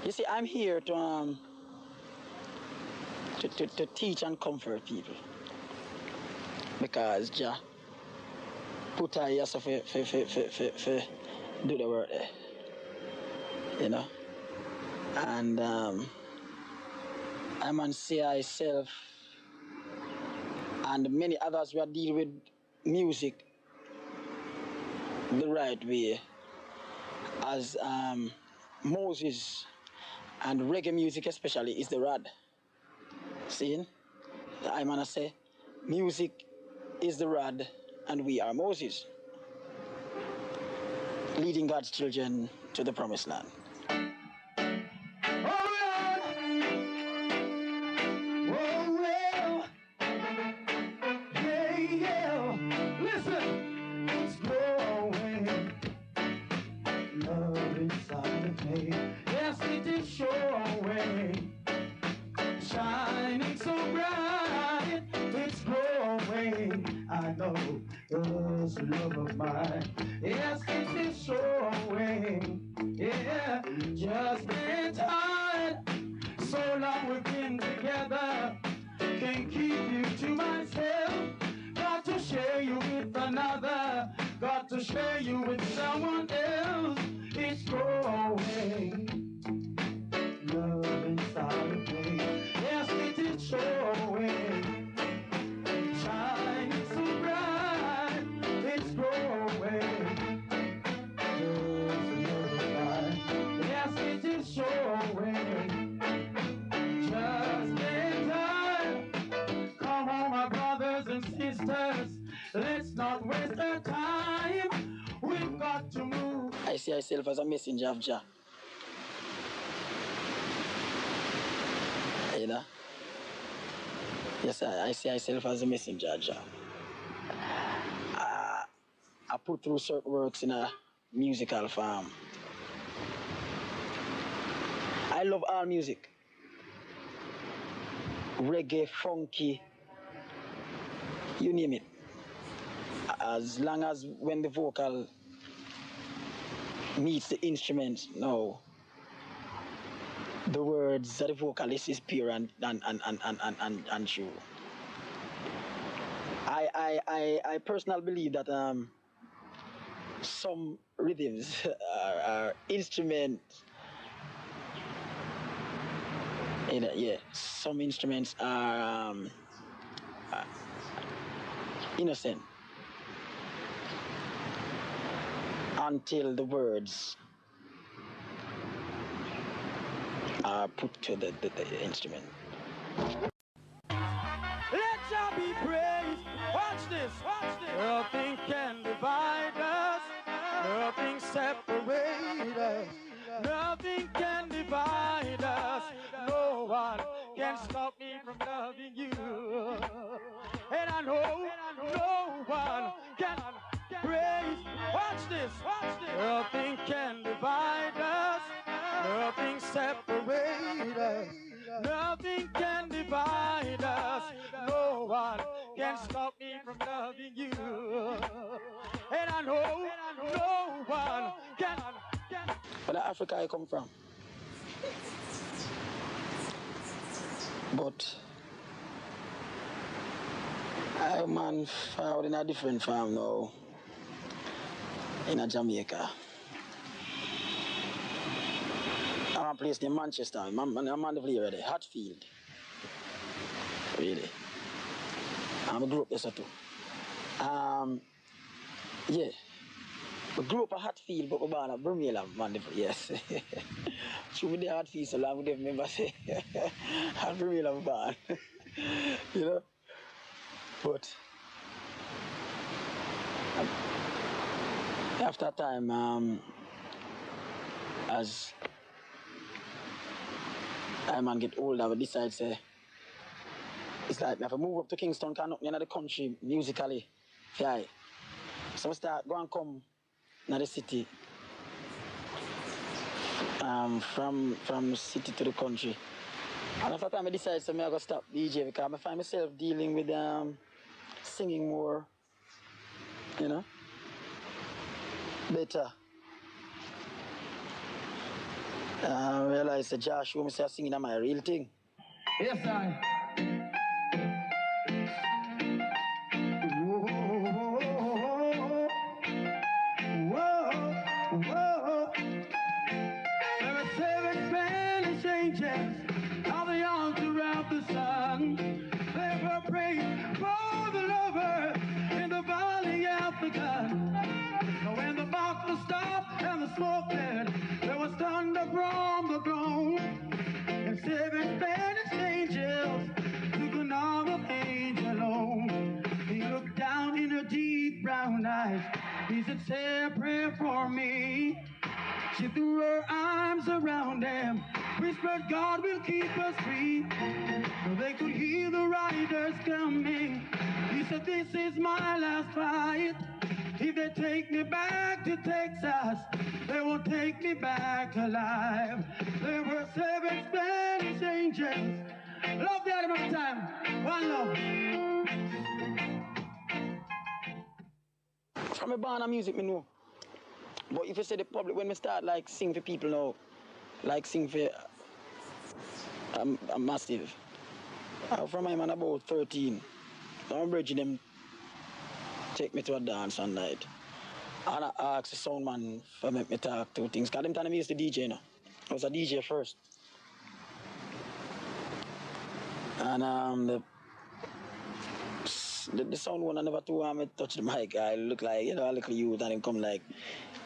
You see, I'm here to teach and comfort people. Because Jah put her here so for do the work there. You know? And I'm on see myself and many others who are dealing with music the right way. As Moses and reggae music especially is the rod. See? I'm gonna say music is the rod and we are Moses, leading God's children to the promised land. This love of mine, yes, it is showing. Yeah, just in time. So long we've been together. Can't keep you to myself. Got to share you with another. Got to share you with someone else. It's growing. Love inside of me. Yes, it is showing. Shining so bright. It's growing. Yes, it is showing. Just in time. Come on, my brothers and sisters. Let's not waste our time. We've got to move. I see myself as a messenger of Jah. You know? Yes, I see myself as a messenger of Jah. I put through certain works in a musical form. I love all music. Reggae, funky, you name it. As long as when the vocal meets the instrument, no. The words of the vocalist is pure and true. I personally believe that some rhythms are instruments. Yeah, some instruments are innocent until the words are put to the instrument. Let Jah be praised. Watch this, watch this. Nothing can divide us. Nothing separate us. Nothing can divide us. No one can stop me from loving you. And I know no one can praise. Watch this, watch this. Nothing can divide us. Nothing separate us. Nothing can divide us. No one can stop me from loving you. And I know no one can. Where Africa I come from. But I'm man found in a different farm now. In a Jamaica. I'm a place named Manchester. I'm on the play already. Hatfield. Really. I grew up there too. Yeah. I grew up at Hatfield, but I was born at Birmingham, yes. Should be there at Hatfield so long, we don't remember say at Birmingham born. You know? But after time, as I man get older, I decide say it's like if I move up to Kingston, can up in the country musically, yeah. So I start go and come in the city, from city to the country. And after time I decide so I go stop DJ because I find myself dealing with singing more, you know, better. I realized that Josh showed me say singing my real thing. Yes, I. Whoa. There are 7 Spanish angels, how they all throughout the sun. They were praying for the lover in the valley of the gun. So when the box was stopped and the smoke cleared, there was thunder from the throne. And 7 Spanish angels took another angel home. He looked down in her deep brown eyes. He said, say a prayer for me. She threw her arms around him, whispered, God will keep us free. So they could hear the riders coming. He said, this is my last fight. If they take me back to Texas, they won't take me back alive. There were 7 Spanish angels. Love that one time. One love. From a band of music, me know. But if you say the public, when we start like sing for people now, like sing for a massive. From my man about 13, I'm bridging them take me to a dance one night. And I asked the sound man for make me talk 2 things. Because them time I used to DJ now. I was a DJ first. And the sound one I never too want me touch the mic. I look like, a little youth and him come like,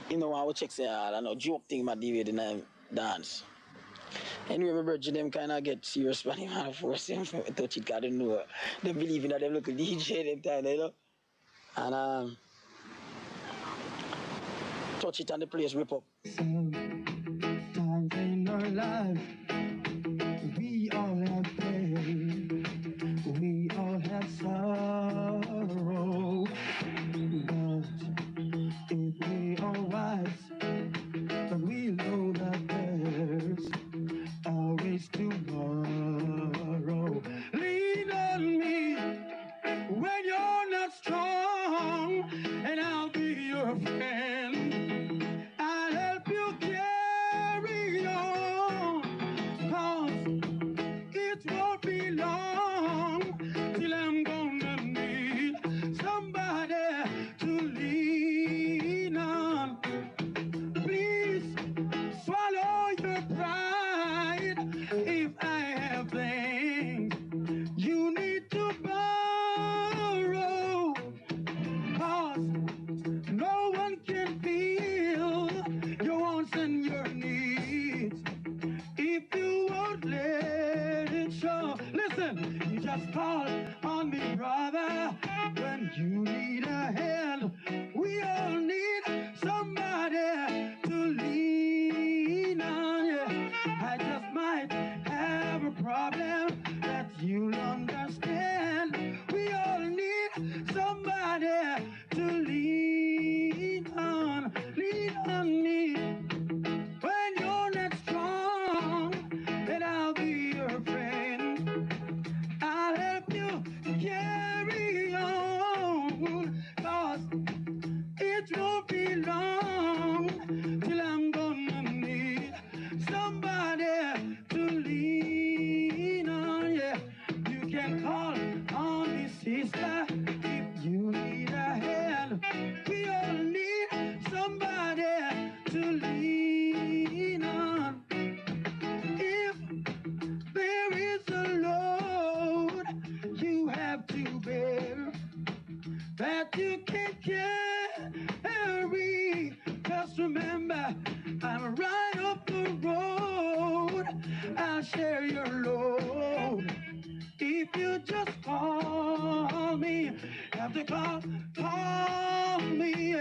I would check say, I know, joke thing my DJ the dance. Anyway, my brother them kind of get serious when him and force him to touch it because they know. They believe in that them look DJ them time, And touch it and the place rip up. Sometimes in our life, we all have pain, we all have sorrow. But if we are wise, then we know that there's always tomorrow. Lean on me when you're not strong, and I'll be your friend. I'll help you carry on, 'cause it won't be long till I'm gonna need somebody to lean on. Please swallow your pride if I have things you need to borrow, 'cause no one can feel your wants and your needs if you won't let it show. Listen, you just call on me, brother, when you need a hand. We all need somebody to lean on. Yeah, I just might have a problem that you'll understand. We all need somebody to lean on me. When you're not strong, then I'll be your friend. I'll help you carry on, 'cause it won't be long till I'm gonna need somebody to lean on. Yeah, you can call on me, sister, if you need a hand. We all need somebody to lean on. If there is a load you have to bear that you can't carry, just remember I'm right up the road. I'll share your load if you just call me. Have to call me.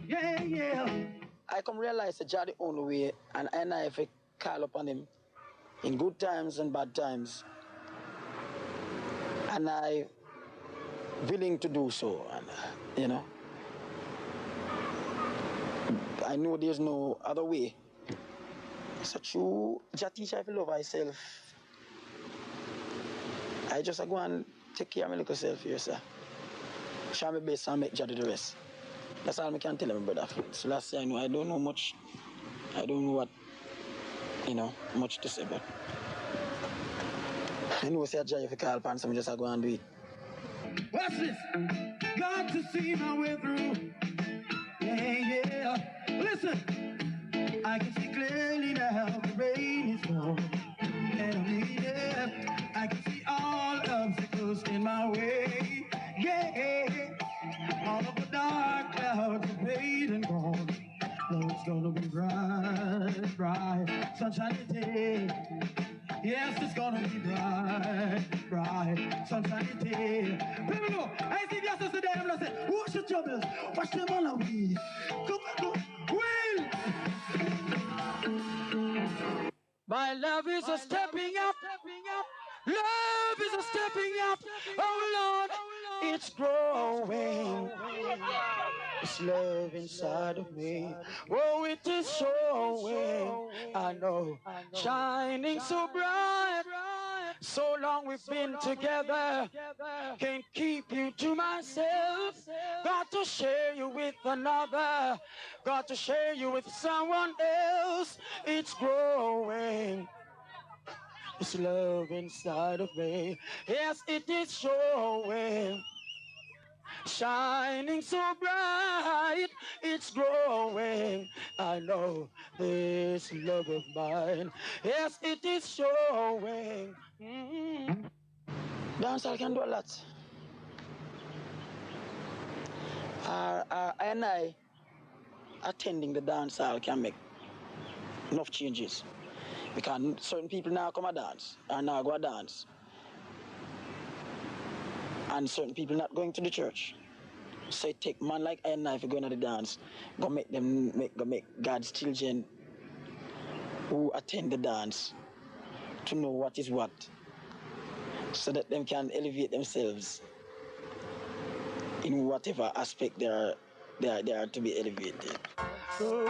Yeah. I come realize that Jah the only way, and I if I call upon him in good times and bad times, and I willing to do so, and I know there's no other way. So true, Jah teach I love myself. I just go and take care of my little self here, sir. Try my best and make Jah do the rest. That's all I can tell him, brother. So last year I don't know much. I don't know what, much to say, but I know say I try if you call upon some, just go and do it. Watch this. Got to see my way through. Yeah. Listen, I can see clearly now the rain is gone. And I mean, yeah, I can see all obstacles in my way. Yeah, all of the dark clouds are fading gone. Oh, it's gonna be bright, sunshiny day. Yes, it's gonna be bright, sunshiny day. People know, I see the answers today. I'm gonna say, what's your troubles? Watch them on the weed. Go, Will! My love is a stepping up. Love is a stepping up. Oh Lord, it's growing. It's love inside of me. Oh, it is showing. I know, shining so bright. So long we've been together. Can't keep you to myself. Got to share you with another. Got to share you with someone else. It's growing. It's love inside of me. Yes, it is showing. Shining so bright, it's growing. I know this love of mine. Yes, it is showing. Dancehall can do a lot. I and I attending the dancehall can make enough changes. Because certain people now come and dance, and now go and dance. And certain people not going to the church. So it take man like I and I if you go to the dance, go make God's children who attend the dance to know what is what. So that them can elevate themselves in whatever aspect they are to be elevated. Good.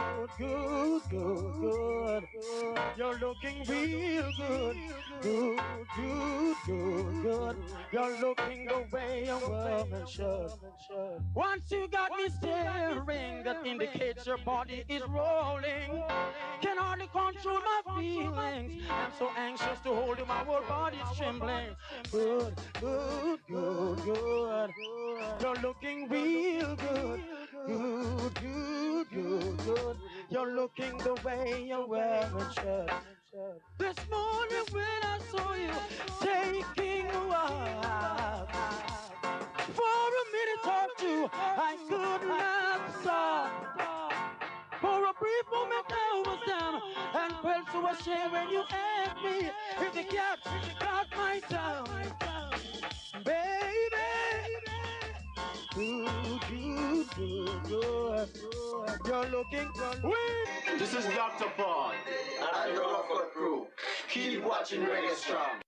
You're looking real good. Good. You're looking the way a woman should. Once you got me staring, that indicates your body is rolling. Can hardly control my feelings. I'm so anxious to hold you, my whole body's trembling. Good. You're looking real good. Good. You're looking the way you're wearing shirt. This morning when I saw you taking a walk, for a minute or two I could not stop. For a brief moment I was down and felt so ashamed when you asked me if the cat got my tongue. Baby, good. You're looking weird. This is Dr. Paul, and the Rastafari crew. Keep watching Reggae Strong.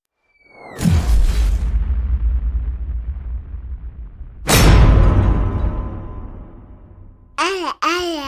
Ay.